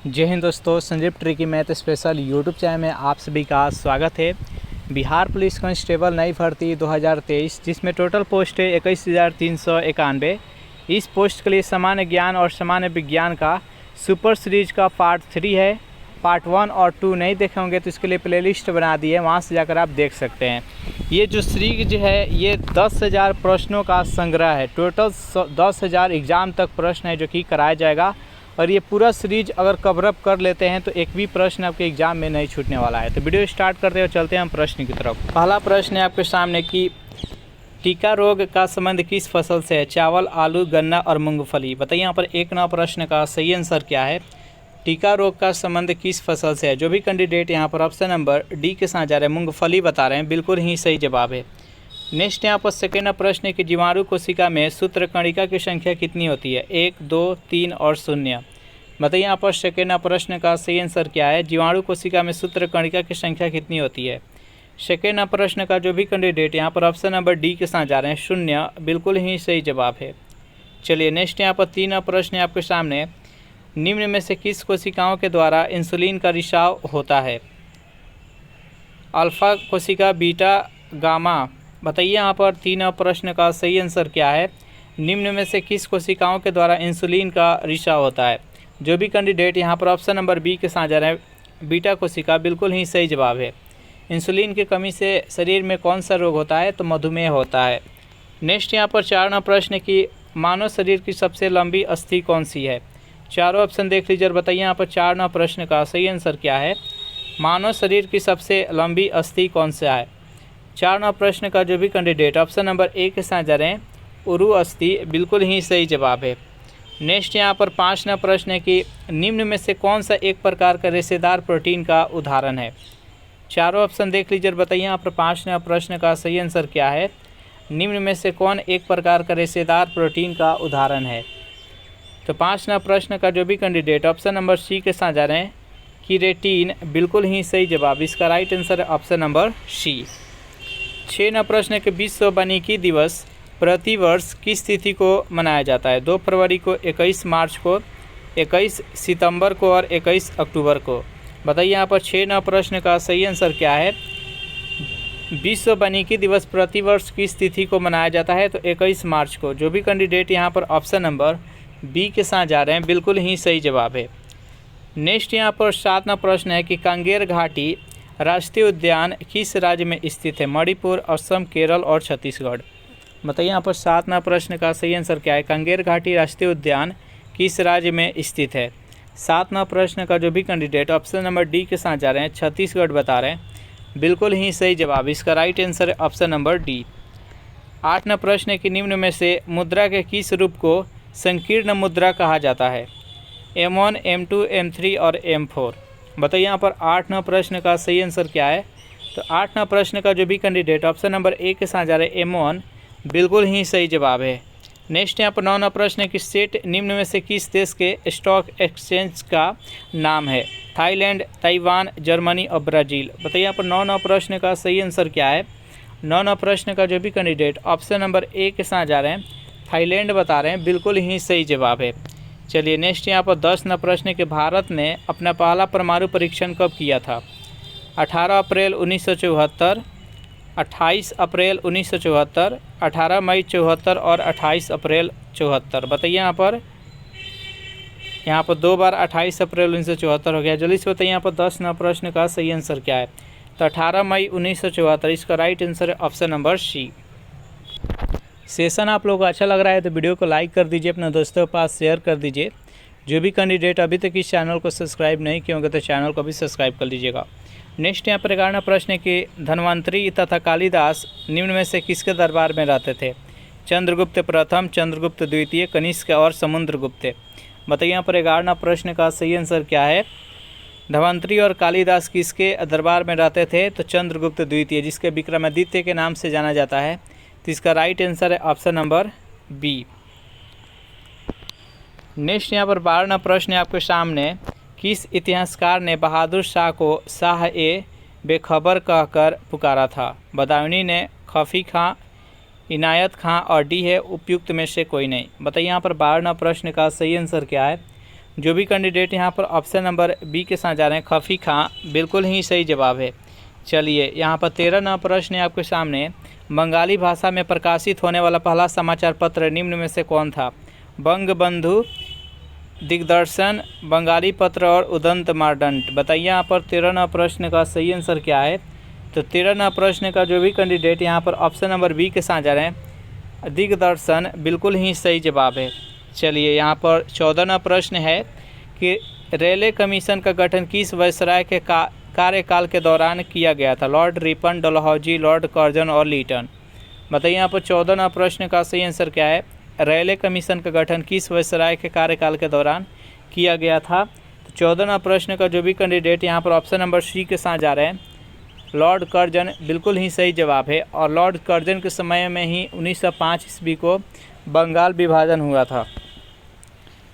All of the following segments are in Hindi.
जय हिंद दोस्तों, Sanjeev tricky math special YouTube channel में आप सभी का स्वागत है। बिहार पुलिस कांस्टेबल नई भर्ती 2023 जिसमें टोटल पोस्ट है 21,391। इस पोस्ट के लिए सामान्य ज्ञान और सामान्य विज्ञान का सुपर सीरीज का पार्ट 3 है। पार्ट 1 और 2 नहीं देखे होंगे तो इसके लिए प्लेलिस्ट बना दी है, वहाँ से जाकर आप देख सकते हैं। ये जो सीरीज है ये 10,000 प्रश्नों का संग्रह है। टोटल 10,000 एग्ज़ाम तक प्रश्न है जो कि कराया जाएगा। और ये पूरा सीरीज अगर कवरअप कर लेते हैं तो एक भी प्रश्न आपके एग्ज़ाम में नहीं छूटने वाला है। तो वीडियो स्टार्ट करते हुए चलते हैं हम प्रश्न की तरफ। पहला प्रश्न है आपके सामने कि टीका रोग का संबंध किस फसल से है? चावल, आलू, गन्ना और मूंगफली। बताइए यहाँ पर 1 नंबर प्रश्न का सही आंसर क्या है? टीका रोग का संबंध किस फसल से है? जो भी कैंडिडेट यहाँ पर ऑप्शन नंबर डी के साथ जा रहे हैं, मूंगफली बता रहे हैं, बिल्कुल ही सही जवाब है। नेक्स्ट यहाँ पर सेकेंड प्रश्न है कि जीवाणु कोशिका में सूत्रकणिका की संख्या कितनी होती है? 1, 2, 3 और 0। बताइए यहाँ पर सेकेंड प्रश्न का सही आंसर क्या है? जीवाणु कोशिका में सूत्रकणिका की संख्या कितनी होती है? सेकेंड प्रश्न का जो भी कैंडिडेट यहाँ पर ऑप्शन नंबर डी के साथ जा रहे हैं, 0, बिल्कुल ही सही जवाब है। चलिए नेक्स्ट यहाँ पर 3 प्रश्न है आपके सामने। निम्न में से किस कोशिकाओं के द्वारा इंसुलिन का रिसाव होता है? अल्फा कोशिका, बीटा, गामा। बताइए यहाँ पर 3 प्रश्न का सही आंसर क्या है? निम्न में से किस कोशिकाओं के द्वारा इंसुलिन का रिसाव होता है? जो भी कैंडिडेट यहाँ पर ऑप्शन नंबर बी के साथ जा रहे हैं, बीटा कोशिका, बिल्कुल ही सही जवाब है। इंसुलिन की कमी से शरीर में कौन सा रोग होता है? तो मधुमेह होता है। नेक्स्ट यहाँ पर 4 प्रश्न कि मानव शरीर की सबसे लंबी अस्थि कौन सी है? चारों ऑप्शन देख लीजिए और बताइए यहाँ पर 4 प्रश्न का सही आंसर क्या है? मानव शरीर की सबसे लंबी अस्थि कौन सा है? 4 प्रश्न का जो भी कैंडिडेट ऑप्शन नंबर ए के साथ जा रहे हैं, उरु अस्थि, बिल्कुल ही सही जवाब है। नेक्स्ट यहाँ पर 5 प्रश्न है कि निम्न में से कौन सा एक प्रकार का रेशेदार प्रोटीन का उदाहरण है? चारों ऑप्शन देख लीजिए और बताइए यहाँ पर 5 प्रश्न का सही आंसर क्या है? निम्न में से कौन एक प्रकार का रेशेदार प्रोटीन का उदाहरण है? तो 5 प्रश्न का जो भी कैंडिडेट ऑप्शन नंबर सी के साथ जा रहे हैं, कीरेटिन, बिल्कुल ही सही जवाब। इसका राइट आंसर है ऑप्शन नंबर सी। 6 प्रश्न के विश्व वानिकी दिवस प्रतिवर्ष किस तिथि को मनाया जाता है? 2 फरवरी को, 21 मार्च को, 21 सितंबर को और 21 अक्टूबर को। बताइए यहाँ पर 6 प्रश्न का सही आंसर क्या है? विश्व वानिकी दिवस प्रतिवर्ष किस तिथि को मनाया जाता है? तो 21 मार्च को। जो भी कैंडिडेट यहाँ पर ऑप्शन नंबर बी के साथ जा रहे हैं, बिल्कुल ही सही जवाब है। नेक्स्ट यहाँ पर 7 प्रश्न है कि कांगेर घाटी राष्ट्रीय उद्यान किस राज्य में स्थित है? मणिपुर, असम, केरल और छत्तीसगढ़। बताइए यहाँ पर 7 प्रश्न का सही आंसर क्या है? कांगेर घाटी राष्ट्रीय उद्यान किस राज्य में स्थित है? 7 प्रश्न का जो भी कैंडिडेट ऑप्शन नंबर डी के साथ जा रहे हैं, छत्तीसगढ़ बता रहे हैं, बिल्कुल ही सही जवाब। इसका राइट आंसर है ऑप्शन नंबर डी। 8 प्रश्न है कि निम्न में से मुद्रा के किस रूप को संकीर्ण मुद्रा कहा जाता है? M1, M2, M3 और M4। बताइए यहाँ पर 8 प्रश्न का सही आंसर क्या है? तो 8 प्रश्न का जो भी कैंडिडेट ऑप्शन नंबर ए के साथ जा रहे हैं, M1, बिल्कुल ही सही जवाब है। नेक्स्ट यहाँ पर 9 प्रश्न है कि सेट निम्न में से किस देश के स्टॉक एक्सचेंज का नाम है? थाईलैंड, ताइवान, जर्मनी और ब्राज़ील। बताइए यहाँ पर 9 प्रश्न का सही आंसर क्या है? 9 प्रश्न का जो भी कैंडिडेट ऑप्शन नंबर ए के साथ जा रहे हैं, थाईलैंड बता रहे हैं, बिल्कुल ही सही जवाब है। चलिए नेक्स्ट यहाँ पर 10 प्रश्न के भारत ने अपना पहला परमाणु परीक्षण कब किया था? 18 अप्रैल 1974, 28 अप्रैल 1974, 18 मई 74 और 28 अप्रैल 74। बताइए यहाँ पर 2 बार 28 अप्रैल 1974 हो गया। जल्दी से बताइए यहाँ पर 10 प्रश्न का सही आंसर क्या है? तो 18 मई 1974। इसका राइट आंसर है ऑप्शन नंबर सी। सेशन आप लोगों को अच्छा लग रहा है तो वीडियो को लाइक कर दीजिए, अपने दोस्तों के पास शेयर कर दीजिए। जो भी कैंडिडेट अभी तक इस चैनल को सब्सक्राइब नहीं किए होंगे तो चैनल को भी सब्सक्राइब कर लीजिएगा। नेक्स्ट यहाँ पर 11 प्रश्न है कि धन्वंतरी तथा कालिदास निम्न में से किसके दरबार में रहते थे? चंद्रगुप्त प्रथम, चंद्रगुप्त द्वितीय, कनिष्क और समुद्रगुप्त। बताइए यहाँ पर 11 प्रश्न का सही आंसर क्या है? धन्वंतरी और कालिदास किसके दरबार में रहते थे? तो चंद्रगुप्त द्वितीय, जिसके विक्रमादित्य के नाम से जाना जाता है। तो इसका राइट आंसर है ऑप्शन नंबर बी। नेक्स्ट यहाँ पर 12 प्रश्न है आपके सामने। किस इतिहासकार ने बहादुर शाह को शाह ए बेखबर कहकर पुकारा था? बदायूनी ने, खफी खां, इनायत खां और डी है उपयुक्त में से कोई नहीं। बताइए यहाँ पर 12 प्रश्न का सही आंसर क्या है? जो भी कैंडिडेट यहाँ पर ऑप्शन नंबर बी के साथ जा रहे हैं खफी खां, बिल्कुल ही सही जवाब है। चलिए यहाँ पर 13वां प्रश्न है आपके सामने। बंगाली भाषा में प्रकाशित होने वाला पहला समाचार पत्र निम्न में से कौन था? बंगबंधु, दिग्दर्शन, बंगाली पत्र और उदंत मार्डंट। बताइए यहाँ पर 13वां प्रश्न का सही आंसर क्या है? तो 13वां प्रश्न का जो भी कैंडिडेट यहाँ पर ऑप्शन नंबर बी के साथ जा रहे हैं दिग्दर्शन, बिल्कुल ही सही जवाब है। चलिए यहाँ पर 14वां प्रश्न है कि रेले कमीशन का गठन किस वायसराय के कार्यकाल के दौरान किया गया था? Lord Ripon, Dalhousie, Lord Curzon और लीटन। बताइए यहाँ पर 14वां प्रश्न का सही आंसर क्या है? रेले कमीशन का गठन किस वायसराय के कार्यकाल के दौरान किया गया था? तो 14वां प्रश्न का जो भी कैंडिडेट यहाँ पर ऑप्शन नंबर सी के साथ जा रहे हैं लॉर्ड कर्जन, बिल्कुल ही सही जवाब है। और लॉर्ड कर्जन के समय में ही 1905 ईस्वी को बंगाल विभाजन हुआ था।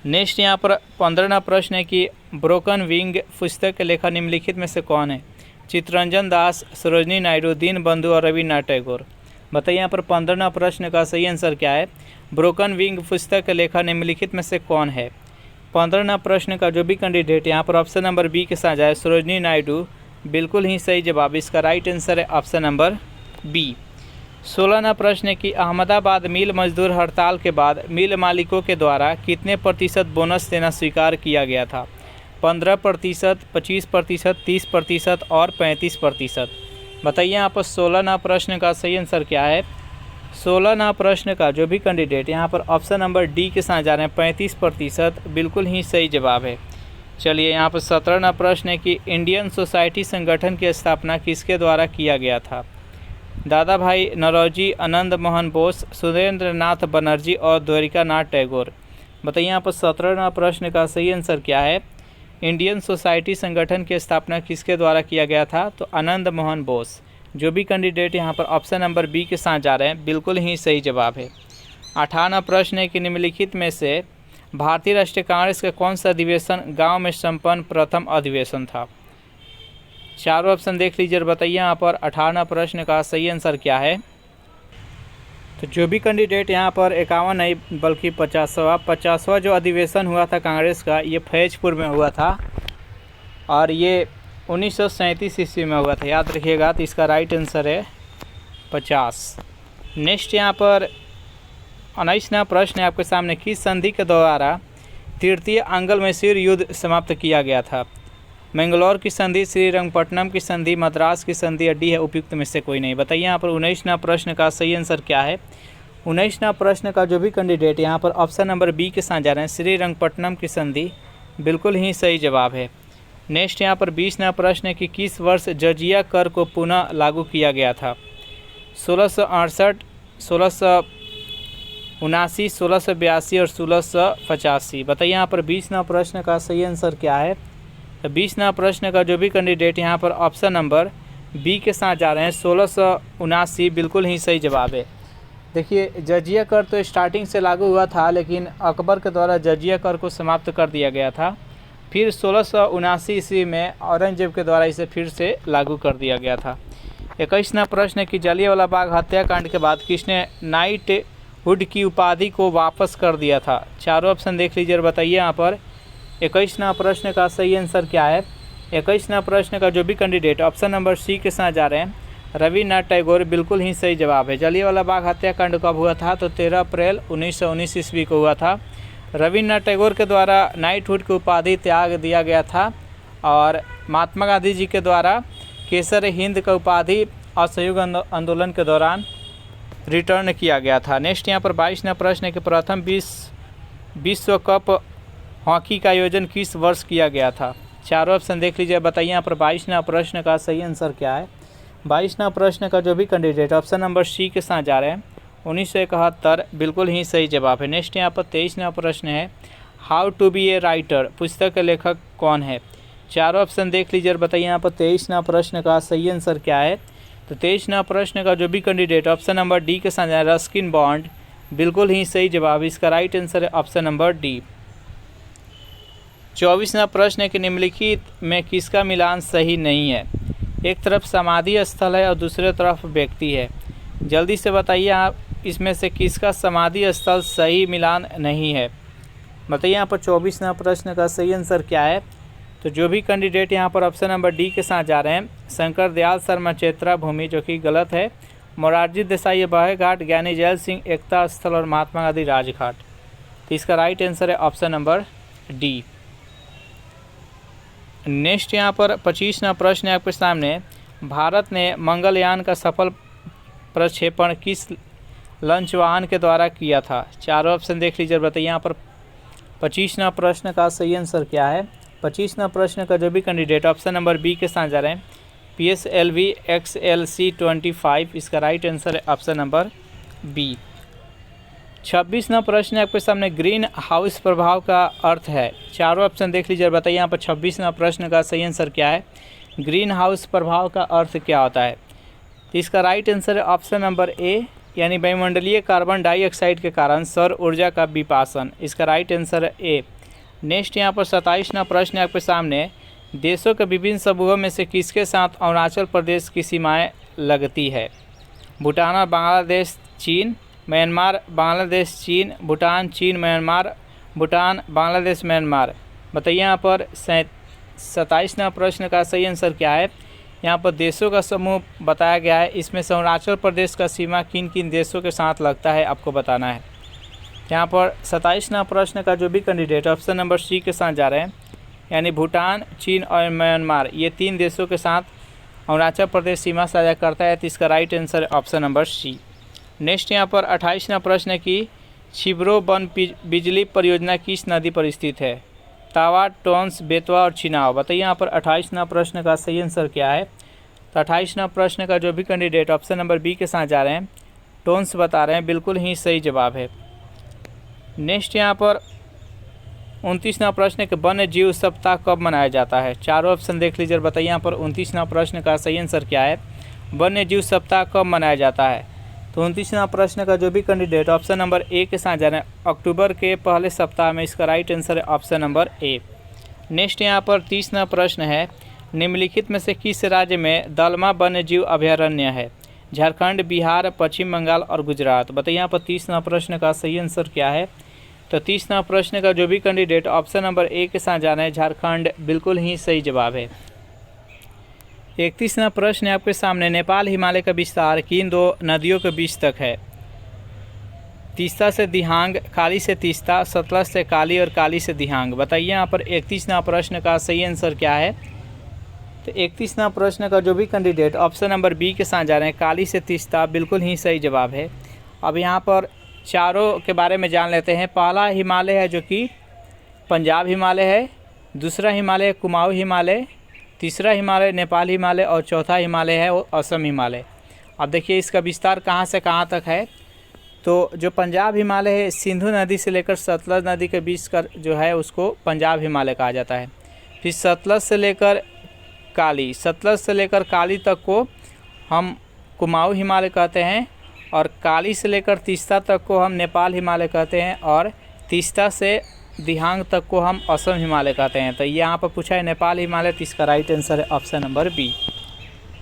नेक्स्ट यहाँ पर 15वां प्रश्न है कि ब्रोकन विंग पुस्तक के लेखक निम्नलिखित में से कौन है? चित्तरंजन दास, सरोजनी नायडू, दीनबंधु और रविन्द्रनाथ टैगोर। बताइए यहाँ पर 15वां प्रश्न का सही आंसर क्या है? ब्रोकन विंग पुस्तक के लेखक निम्नलिखित में से कौन है? 15वां प्रश्न का जो भी कैंडिडेट यहाँ पर ऑप्शन नंबर बी के साथ जाए सरोजनी नायडू, बिल्कुल ही सही जवाब। इसका राइट आंसर है ऑप्शन नंबर बी। 16वां प्रश्न है कि अहमदाबाद मिल मजदूर हड़ताल के बाद मिल मालिकों के द्वारा कितने प्रतिशत बोनस देना स्वीकार किया गया था? 15%, 25%, 30% और 35%। बताइए यहाँ पर 16वां प्रश्न का सही आंसर क्या है? 16वां प्रश्न का जो भी कैंडिडेट यहाँ पर ऑप्शन नंबर डी के साथ जा रहे हैं 35%, बिल्कुल ही सही जवाब है। चलिए यहाँ पर 17वां प्रश्न है कि इंडियन सोसाइटी संगठन की स्थापना किसके द्वारा किया गया था? दादा भाई नौरोजी, आनंद मोहन बोस, सुरेंद्र नाथ बनर्जी और द्वारिका नाथ टैगोर। बताइए यहाँ पर 17वां प्रश्न का सही आंसर क्या है? इंडियन सोसाइटी संगठन की स्थापना किसके द्वारा किया गया था? तो आनंद मोहन बोस। जो भी कैंडिडेट यहाँ पर ऑप्शन नंबर बी के साथ जा रहे हैं, बिल्कुल ही सही जवाब है। 18वां प्रश्न है कि निम्नलिखित में से भारतीय राष्ट्रीय कांग्रेस का कौन सा अधिवेशन गांव में संपन्न प्रथम अधिवेशन था? चारों ऑप्शन देख लीजिए और बताइए यहाँ पर 18वां प्रश्न का सही आंसर क्या है? तो जो भी कैंडिडेट यहाँ पर 51 नहीं बल्कि 50वां जो अधिवेशन हुआ था कांग्रेस का, ये फैजपुर में हुआ था और ये 1937 ईस्वी में हुआ था, याद रखिएगा। तो इसका राइट आंसर है 50। नेक्स्ट यहाँ पर 19वां प्रश्न है आपके सामने। किस संधि के द्वारा तृतीय आंग्ल मैसूर युद्ध समाप्त किया गया था? मैंगलोर की संधि, श्रीरंगपट्टनम की संधि, मद्रास की संधि या डी है उपयुक्त में से कोई नहीं। बताइए यहाँ पर 19वां प्रश्न का सही आंसर क्या है? 19वां प्रश्न का जो भी कैंडिडेट यहाँ पर ऑप्शन नंबर बी के साथ जा रहे हैं श्रीरंगपट्टनम की संधि, बिल्कुल ही सही जवाब है। नेक्स्ट यहाँ पर 20वां प्रश्न है कि किस वर्ष जजिया कर को पुनः लागू किया गया था? 1668, 1679, 1682 और 1685। बताइए यहाँ पर 20वां प्रश्न का सही आंसर क्या है? तो 20वां प्रश्न का जो भी कैंडिडेट यहाँ पर ऑप्शन नंबर बी के साथ जा रहे हैं 1679, बिल्कुल ही सही जवाब है। देखिए जजिया कर तो स्टार्टिंग से लागू हुआ था, लेकिन अकबर के द्वारा जजिया कर को समाप्त कर दिया गया था। फिर 1679 ईस्वी में औरंगजेब के द्वारा इसे फिर से लागू कर दिया गया था। 21वां प्रश्न है कि जलियांवाला बाग हत्याकांड के बाद किसने नाइटहुड की उपाधि को वापस कर दिया था? चारों ऑप्शन देख लीजिए और बताइए यहाँ पर 21वां प्रश्न का सही आंसर क्या है? 21वां प्रश्न का जो भी कैंडिडेट ऑप्शन नंबर सी के साथ जा रहे हैं रविन्द्रनाथ टैगोर, बिल्कुल ही सही जवाब है। जलियांवाला बाग हत्याकांड कब हुआ था? तो 13 अप्रैल 1919 ईस्वी को हुआ था। रविन्द्रनाथ टैगोर के द्वारा नाइटहुड की उपाधि त्याग दिया गया था और महात्मा गांधी जी के द्वारा केसर हिंद का उपाधि असहयोग आंदोलन के दौरान रिटर्न किया गया था। नेक्स्ट यहाँ पर 22वां प्रश्न है कि प्रथम विश्व कप हॉकी का आयोजन किस वर्ष किया गया था? चारों ऑप्शन देख लीजिए, बताइए यहाँ पर 22वां प्रश्न का सही आंसर क्या है? 22वां प्रश्न का जो भी कैंडिडेट ऑप्शन नंबर सी के साथ जा रहे हैं 1971, बिल्कुल ही सही जवाब है। नेक्स्ट यहाँ पर 23वां प्रश्न है how to be a writer पुस्तक के लेखक कौन है? चारों ऑप्शन देख लीजिए और बताइए यहाँ पर 23वां प्रश्न का सही आंसर क्या है? तो 23वां प्रश्न का जो भी कैंडिडेट ऑप्शन नंबर डी के साथ जा रहे हैं रस्किन बॉन्ड, बिल्कुल ही सही जवाब। इसका राइट आंसर है ऑप्शन नंबर डी। 24वां प्रश्न है कि निम्नलिखित में किसका मिलान सही नहीं है? एक तरफ समाधि स्थल है और दूसरे तरफ व्यक्ति है। जल्दी से बताइए आप इसमें से किसका समाधि स्थल सही मिलान नहीं है? बताइए यहाँ पर 24वां प्रश्न का सही आंसर क्या है। तो जो भी कैंडिडेट यहाँ पर ऑप्शन नंबर डी के साथ जा रहे हैं, शंकर दयाल शर्मा चेत्रा भूमि, जो कि गलत है। मोरारजी देसाई बाहे घाट, ज्ञानी जैल सिंह एकता स्थल और महात्मा गांधी राजघाट। तो इसका राइट आंसर है ऑप्शन नंबर डी। नेक्स्ट यहाँ पर 25वां प्रश्न है आपके सामने। भारत ने मंगलयान का सफल प्रक्षेपण किस लॉन्च वाहन के द्वारा किया था? चारों ऑप्शन देख लीजिए, बताइए यहाँ पर 25वां प्रश्न का सही आंसर क्या है। 25वां प्रश्न का जो भी कैंडिडेट ऑप्शन नंबर बी के साथ जा रहे हैं, PSLV XLC-25, इसका राइट आंसर है ऑप्शन नंबर बी। 26वां प्रश्न आपके सामने, ग्रीन हाउस प्रभाव का अर्थ है। चारों ऑप्शन देख लीजिए, बताइए यहाँ पर 26वां प्रश्न का सही आंसर क्या है। ग्रीन हाउस प्रभाव का अर्थ क्या होता है? तो इसका राइट आंसर है ऑप्शन नंबर ए, यानी वायुमंडलीय कार्बन डाइऑक्साइड के कारण सौर ऊर्जा का विपासन। इसका राइट आंसर है ए। नेक्स्ट यहाँ पर 27वां प्रश्न आपके सामने, देशों के विभिन्न समूहों में से किसके साथ अरुणाचल प्रदेश की सीमाएं लगती है? भूटान और बांग्लादेश, चीन, म्यांमार, बांग्लादेश, चीन, भूटान, चीन, म्यांमार, भूटान, बांग्लादेश, म्यांमार। बताइए यहाँ पर 27वां प्रश्न का सही आंसर क्या है। यहाँ पर देशों का समूह बताया गया है, इसमें से अरुणाचल प्रदेश का सीमा किन किन देशों के साथ लगता है आपको बताना है। यहाँ पर 27वां प्रश्न का जो भी कैंडिडेट ऑप्शन नंबर सी के साथ जा रहे हैं, यानी भूटान, चीन और म्यांमार, ये 3 देशों के साथ अरुणाचल प्रदेश सीमा साझा करता है, तो इसका राइट आंसर है ऑप्शन नंबर सी। नेक्स्ट यहाँ पर 28वां प्रश्न है कि छिबरो वन बिजली परियोजना किस नदी पर स्थित है? तावा, टोंस, बेतवा और चिनाव। बताइए यहाँ पर 28वां प्रश्न का सही आंसर क्या है। तो 28वां प्रश्न का जो भी कैंडिडेट ऑप्शन नंबर बी के साथ जा रहे हैं, टोंस बता रहे हैं, बिल्कुल ही सही जवाब है। नेक्स्ट यहाँ पर 29वां प्रश्न है कि वन्य जीव सप्ताह कब मनाया जाता है? चारों ऑप्शन देख लीजिए, बताइए यहाँ पर 29वां प्रश्न का सही आंसर क्या है। वन्य जीव सप्ताह कब मनाया जाता है? तो 29वां प्रश्न का जो भी कैंडिडेट ऑप्शन नंबर ए के साथ जा रहे हैं, अक्टूबर के पहले सप्ताह में, इसका राइट आंसर है ऑप्शन नंबर ए। नेक्स्ट यहाँ पर 30वां प्रश्न है, निम्नलिखित में से किस राज्य में दलमा वन्य जीव अभयारण्य है? झारखंड, बिहार, पश्चिम बंगाल और गुजरात। बताइए यहाँ पर 30वां प्रश्न का सही आंसर क्या है। तो 30वां प्रश्न का जो भी कैंडिडेट ऑप्शन नंबर ए के साथ जा रहे हैं, झारखंड, बिल्कुल ही सही जवाब है। 31वां प्रश्न है आपके सामने, नेपाल हिमालय का विस्तार किन 2 नदियों के बीच तक है? तीस्ता से दिहांग, काली से तीस्ता, सतलज से काली और काली से दिहांग। बताइए यहाँ पर 31वां प्रश्न का सही आंसर क्या है। तो 31वां प्रश्न का जो भी कैंडिडेट ऑप्शन नंबर बी के साथ जा रहे हैं, काली से तीस्ता, बिल्कुल ही सही जवाब है। अब यहाँ पर चारों के बारे में जान लेते हैं। पहला हिमालय है जो कि पंजाब हिमालय है, दूसरा हिमालय कुमाऊं हिमालय, तीसरा हिमालय नेपाल हिमालय और चौथा हिमालय है वो असम हिमालय। अब देखिए इसका विस्तार कहाँ से कहाँ तक है। तो जो पंजाब हिमालय है, सिंधु नदी से लेकर सतलज नदी के बीच का जो है उसको पंजाब हिमालय कहा जाता है। फिर सतलज से लेकर काली तक को हम कुमाऊं हिमालय कहते हैं, और काली से लेकर तीस्ता तक को हम नेपाल हिमालय कहते हैं, और तीस्ता से दिहांग तक को हम असम हिमालय कहते हैं। तो यहाँ पर पूछा है नेपाल हिमालय, तो इसका राइट आंसर है ऑप्शन नंबर बी।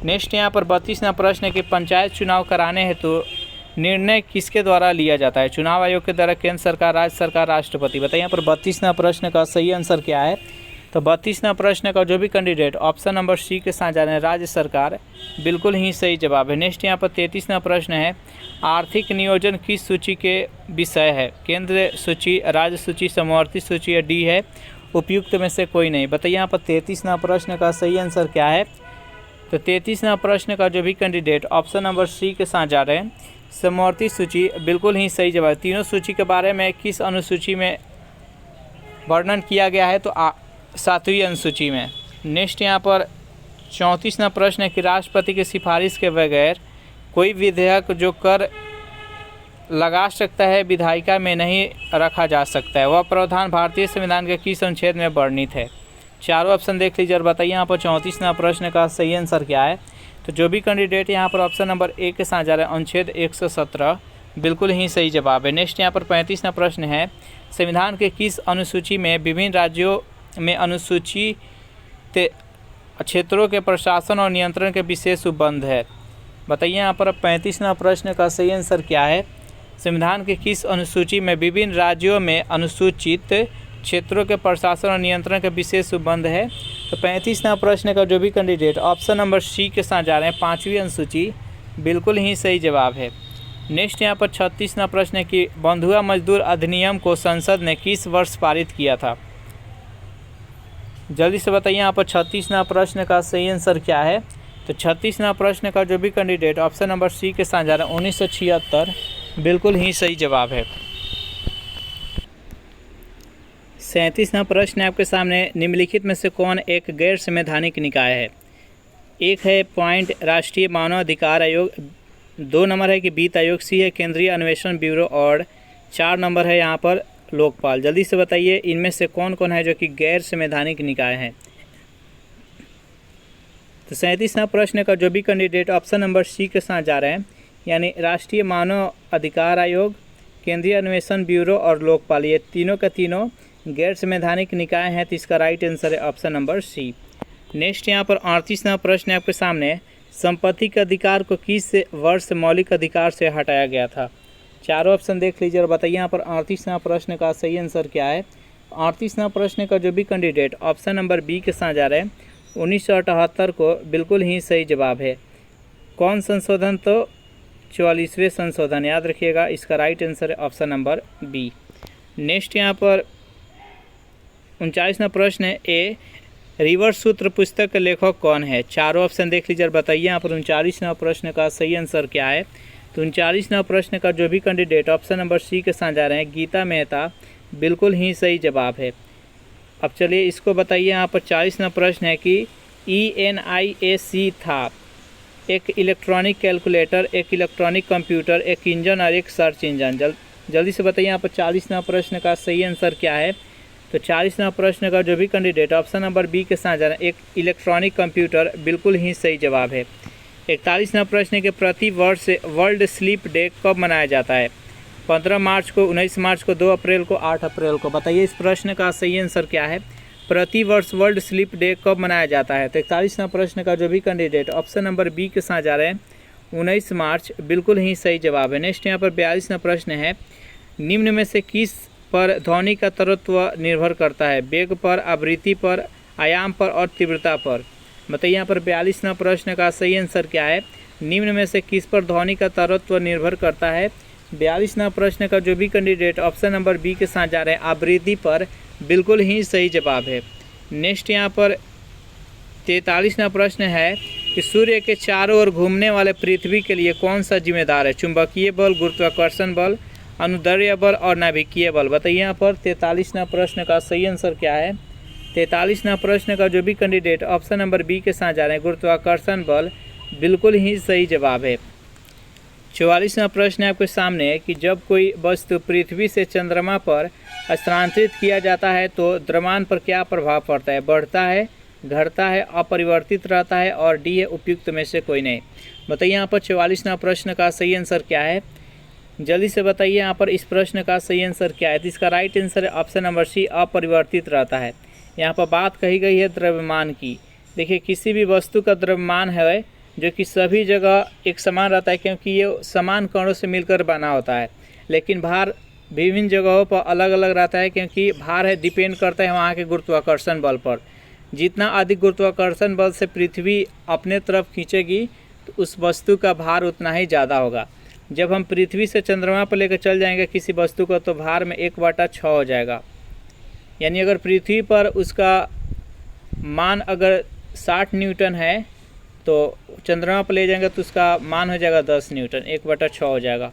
नेक्स्ट यहाँ पर 32वां प्रश्न है कि पंचायत चुनाव कराने हेतु निर्णय किसके द्वारा लिया जाता है? चुनाव आयोग के द्वारा, केंद्र सरकार, राज्य सरकार, राष्ट्रपति। बताइए यहाँ पर 32वां प्रश्न का सही आंसर क्या है। तो 32वां प्रश्न का जो भी कैंडिडेट ऑप्शन नंबर सी के साथ जा रहे हैं, राज्य सरकार, बिल्कुल ही सही जवाब है। नेक्स्ट यहाँ पर 33वां प्रश्न है, आर्थिक नियोजन किस सूची के विषय है? केंद्र सूची, राज्य सूची, समवर्ती सूची या डी है उपयुक्त में से कोई नहीं। बताइए यहाँ पर 33वां प्रश्न का सही आंसर क्या है। तो 33वां प्रश्न का जो भी कैंडिडेट ऑप्शन नंबर सी के साथ जा रहे हैं, समवर्ती सूची, बिल्कुल ही सही जवाब। तीनों सूची के बारे में किस अनुसूची में वर्णन किया गया है? तो 7वीं अनुसूची में। नेक्स्ट यहाँ पर 34वां प्रश्न है कि राष्ट्रपति की सिफारिश के बगैर कोई विधेयक जो कर लगा सकता है विधायिका में नहीं रखा जा सकता है, वह प्रावधान भारतीय संविधान के किस अनुच्छेद में वर्णित है? चारों ऑप्शन देख लीजिए और बताइए यहाँ पर 34वां प्रश्न का सही आंसर क्या है। तो जो भी कैंडिडेट यहाँ पर ऑप्शन नंबर ए के साथ जा रहे हैं, अनुच्छेद 117, बिल्कुल ही सही जवाब है। नेक्स्ट यहाँ पर 35वां प्रश्न है, संविधान के किस अनुसूची में विभिन्न राज्यों में अनुसूचित क्षेत्रों के प्रशासन और नियंत्रण के विशेष उपबंध है? बताइए यहाँ पर 35वां प्रश्न का सही आंसर क्या है। संविधान के किस अनुसूची में विभिन्न राज्यों में अनुसूचित क्षेत्रों के प्रशासन और नियंत्रण का विशेष संबंध है? तो 35वां प्रश्न का जो भी कैंडिडेट ऑप्शन नंबर सी के साथ जा रहे हैं, 5वीं अनुसूची, बिल्कुल ही सही जवाब है। नेक्स्ट यहाँ पर 36वां प्रश्न है कि बंधुआ मजदूर अधिनियम को संसद ने किस वर्ष पारित किया था? जल्दी से बताइए यहाँ पर 36वां प्रश्न का सही आंसर क्या है? तो 36वां प्रश्न का जो भी कैंडिडेट ऑप्शन नंबर सी के साथ जा रहा है 1976, बिल्कुल ही सही जवाब है। 37वां प्रश्न है आपके सामने, निम्नलिखित में से कौन एक गैर संवैधानिक निकाय है? एक है पॉइंट राष्ट्रीय मानवाधिकार आयोग, 2 नंबर है कि वित्त आयोग, सी है केंद्रीय अन्वेषण ब्यूरो और 4 नंबर है यहाँ पर लोकपाल। जल्दी से बताइए इनमें से कौन कौन है जो कि गैर संवैधानिक निकाय हैं? तो 37वां प्रश्न का जो भी कैंडिडेट ऑप्शन नंबर सी के साथ जा रहे हैं, यानी राष्ट्रीय मानव अधिकार आयोग, केंद्रीय अन्वेषण ब्यूरो और लोकपाल, ये तीनों का तीनों गैर संवैधानिक निकाय हैं, तो इसका राइट आंसर है ऑप्शन नंबर सी। नेक्स्ट यहाँ पर 38वां प्रश्न है आपके सामने, संपत्ति के अधिकार को किस वर्ष मौलिक अधिकार से हटाया गया था? चारों ऑप्शन देख लीजिए और बताइए यहाँ पर 38वां प्रश्न का सही आंसर क्या है? 38वां प्रश्न का जो भी कैंडिडेट ऑप्शन नंबर बी के साथ जा रहे हैं 1978 को, बिल्कुल ही सही जवाब है। कौन संशोधन? तो 44वें संशोधन, याद रखिएगा, इसका राइट आंसर है ऑप्शन नंबर बी। नेक्स्ट यहाँ पर 39वां प्रश्न है, ए रिवर्स सूत्र पुस्तक के लेखक कौन है? चारों ऑप्शन देख लीजिए और बताइए यहाँ पर 39वां प्रश्न का सही आंसर क्या है? तो 39वां प्रश्न का जो भी कैंडिडेट ऑप्शन नंबर सी के साथ जा रहे हैं गीता मेहता, बिल्कुल ही सही जवाब है। अब चलिए इसको बताइए, यहाँ पर 40वां प्रश्न है कि ENIAC था एक इलेक्ट्रॉनिक कैलकुलेटर, एक इलेक्ट्रॉनिक कंप्यूटर, एक इंजन और एक सर्च इंजन। जल्दी से बताइए यहाँ पर 40वां प्रश्न का सही आंसर क्या है? तो 40वां प्रश्न का जो भी कैंडिडेट ऑप्शन नंबर बी के साथ जा रहा है एक इलेक्ट्रॉनिक कंप्यूटर, बिल्कुल ही सही जवाब है। 41वां प्रश्न के प्रति वर्ष वर्ल्ड स्लीप डे कब मनाया जाता है? 15 मार्च को, 19 मार्च को, 2 अप्रैल को, 8 अप्रैल को। बताइए इस प्रश्न का सही आंसर क्या है? प्रति वर्ष वर्ल्ड स्लीप डे कब मनाया जाता है? तो 41वां प्रश्न का जो भी कैंडिडेट ऑप्शन नंबर बी के साथ जा रहे हैं 19 मार्च, बिल्कुल ही सही जवाब है। नेक्स्ट यहाँ पर 42वां प्रश्न है, निम्न में से किस पर ध्वनि का तत्व निर्भर करता है? वेग पर, आवृत्ति पर, आयाम पर और तीव्रता पर। बताइए यहाँ पर 42वां प्रश्न का सही आंसर क्या है? निम्न में से किस पर ध्वनि का तत्व निर्भर करता है? 42वां प्रश्न का जो भी कैंडिडेट ऑप्शन नंबर बी के साथ जा रहे हैं आवृत्ति पर, बिल्कुल ही सही जवाब है। नेक्स्ट यहाँ पर 43वां प्रश्न है कि सूर्य के चारों ओर घूमने वाले पृथ्वी के लिए कौन सा जिम्मेदार है? चुंबकीय बल, गुरुत्वाकर्षण बल, अनुदैर्ध्य बल और नाभिकीय बल। बताइए यहाँ पर 43वां प्रश्न का सही आंसर क्या है? 43वां प्रश्न का जो भी कैंडिडेट ऑप्शन नंबर बी के साथ जा रहे हैं गुरुत्वाकर्षण बल, बिल्कुल ही सही जवाब है। 44वां प्रश्न है आपके सामने कि जब कोई वस्तु पृथ्वी से चंद्रमा पर स्थानांतरित किया जाता है तो द्रव्यमान पर क्या प्रभाव पड़ता है? बढ़ता है, घटता है, अपरिवर्तित रहता है और डी है उपयुक्त में से कोई नहीं। बताइए यहाँ पर 44वां प्रश्न का सही आंसर क्या है? जल्दी से बताइए यहाँ पर इस प्रश्न का सही आंसर क्या है? तो इसका राइट आंसर है ऑप्शन नंबर सी, अपरिवर्तित रहता है। यहाँ पर बात कही गई है द्रव्यमान की। देखिए किसी भी वस्तु का द्रव्यमान है जो कि सभी जगह एक समान रहता है, क्योंकि ये समान कणों से मिलकर बना होता है, लेकिन भार विभिन्न जगहों पर अलग अलग रहता है, क्योंकि भार है डिपेंड करता है वहाँ के गुरुत्वाकर्षण बल पर। जितना अधिक गुरुत्वाकर्षण बल से पृथ्वी अपने तरफ खींचेगी तो उस वस्तु का भार उतना ही ज़्यादा होगा। जब हम पृथ्वी से चंद्रमा पर लेकर चल जाएंगे किसी वस्तु को तो भार में 1/6 हो जाएगा। यानी अगर पृथ्वी पर उसका मान अगर 60 न्यूटन है तो चंद्रमा पर ले जाएंगे तो उसका मान हो जाएगा 10 न्यूटन, 1/6 हो जाएगा।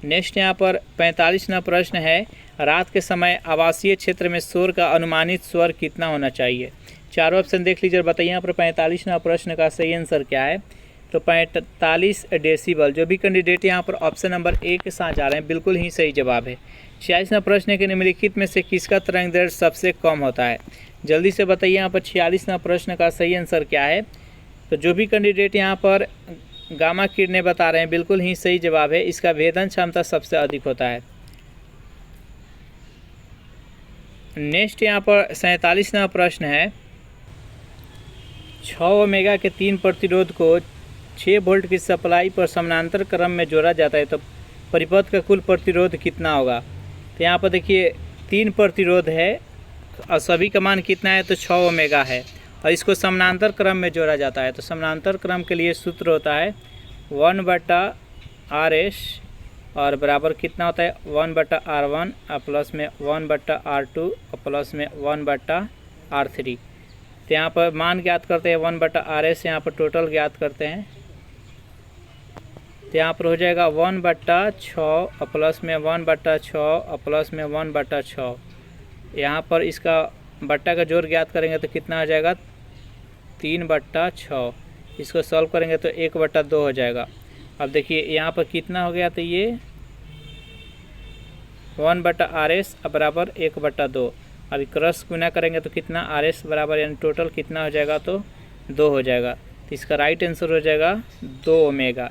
नेक्स्ट यहाँ पर 45वां प्रश्न है, रात के समय आवासीय क्षेत्र में शोर का अनुमानित स्वर कितना होना चाहिए? चारों ऑप्शन देख लीजिए और बताइए यहाँ पर 45वां प्रश्न का सही आंसर क्या है? तो 45 डेसीबल। जो भी कैंडिडेट यहाँ पर ऑप्शन नंबर ए के साथ जा रहे हैं बिल्कुल ही सही जवाब है। 46वां प्रश्न के निम्नलिखित में से किसका तरंग दैर्ध्य सबसे कम होता है? जल्दी से बताइए यहाँ पर 46वां प्रश्न का सही आंसर क्या है? तो जो भी कैंडिडेट यहाँ पर गामा किरणें बता रहे हैं बिल्कुल ही सही जवाब है। इसका भेदन क्षमता सबसे अधिक होता है। नेक्स्ट यहाँ पर 47वां प्रश्न है, 6 ओमेगा के 3 प्रतिरोध को 6 वोल्ट की सप्लाई पर समानांतर क्रम में जोड़ा जाता है तो परिपथ का कुल प्रतिरोध कितना होगा। तो यहाँ पर देखिए 3 प्रतिरोध है और सभी का मान कितना है, तो 6 ओमेगा है और इसको समानांतर क्रम में जोड़ा जाता है। तो समानांतर क्रम के लिए सूत्र होता है 1/RS और बराबर कितना होता है 1/R1 और प्लस में 1/R2 और प्लस में 1/R3। तो यहाँ पर मान ज्ञात करते हैं 1/RS, यहाँ पर टोटल ज्ञात करते हैं। तो यहाँ पर हो जाएगा 1/6 और प्लस में 1/6 और प्लस में 1/6। यहाँ पर इसका बट्टा का जोड़ ज्ञात करेंगे तो कितना हो जाएगा 3/6। इसको सॉल्व करेंगे तो 1/2 हो जाएगा। अब देखिए यहाँ पर कितना हो गया, तो ये 1/RS बराबर 1/2। अभी क्रॉस गुना करेंगे तो कितना RS बराबर यानी टोटल कितना हो जाएगा, तो 2 हो जाएगा। तो इसका राइट आंसर हो जाएगा 2 ओमेगा।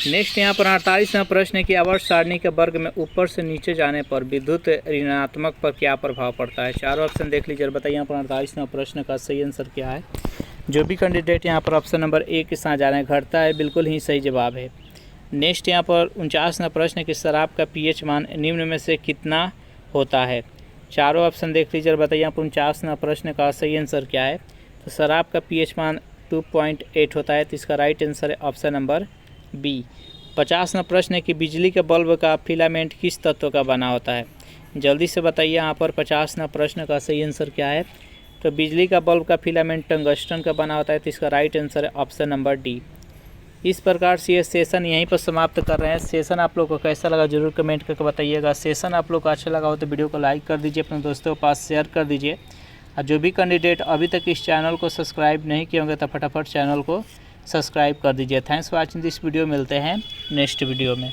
नेक्स्ट यहाँ पर 48वां प्रश्न है कि आवर्त सारणी के वर्ग में ऊपर से नीचे जाने पर विद्युत ऋणात्मक पर क्या प्रभाव पड़ता है। चारों ऑप्शन देख लीजिए और बताइए यहाँ पर 48वां प्रश्न का सही आंसर क्या है। जो भी कैंडिडेट यहाँ पर ऑप्शन नंबर ए के साथ जा रहे हैं घटता है, बिल्कुल ही सही जवाब है। नेक्स्ट यहाँ पर 49वां प्रश्न है कि शराब का पीएच मान निम्न में से कितना होता है। चारों ऑप्शन देख लीजिए और बताइए यहाँ पर 49वां प्रश्न का सही आंसर क्या है। तो शराब का पीएच मान 2.8 होता है, तो इसका राइट आंसर है ऑप्शन नंबर बी। 50वां प्रश्न है कि बिजली के बल्ब का फिलामेंट किस तत्व का बना होता है। जल्दी से बताइए यहाँ पर 50वां प्रश्न का सही आंसर क्या है। तो बिजली का बल्ब का फिलामेंट टंगस्टन का बना होता है, तो इसका राइट आंसर है ऑप्शन नंबर डी। इस प्रकार से ये सेशन यहीं पर समाप्त कर रहे हैं। सेशन आप लोग को कैसा लगा जरूर कमेंट करके बताइएगा। सेशन आप लोग को अच्छा लगा हो तो वीडियो को लाइक कर दीजिए, अपने दोस्तों के पास शेयर कर दीजिए। और जो भी कैंडिडेट अभी तक इस चैनल को सब्सक्राइब नहीं किए होंगे तो फटाफट चैनल को सब्सक्राइब कर दीजिए। Thanks for watching this video. मिलते हैं नेक्स्ट वीडियो में।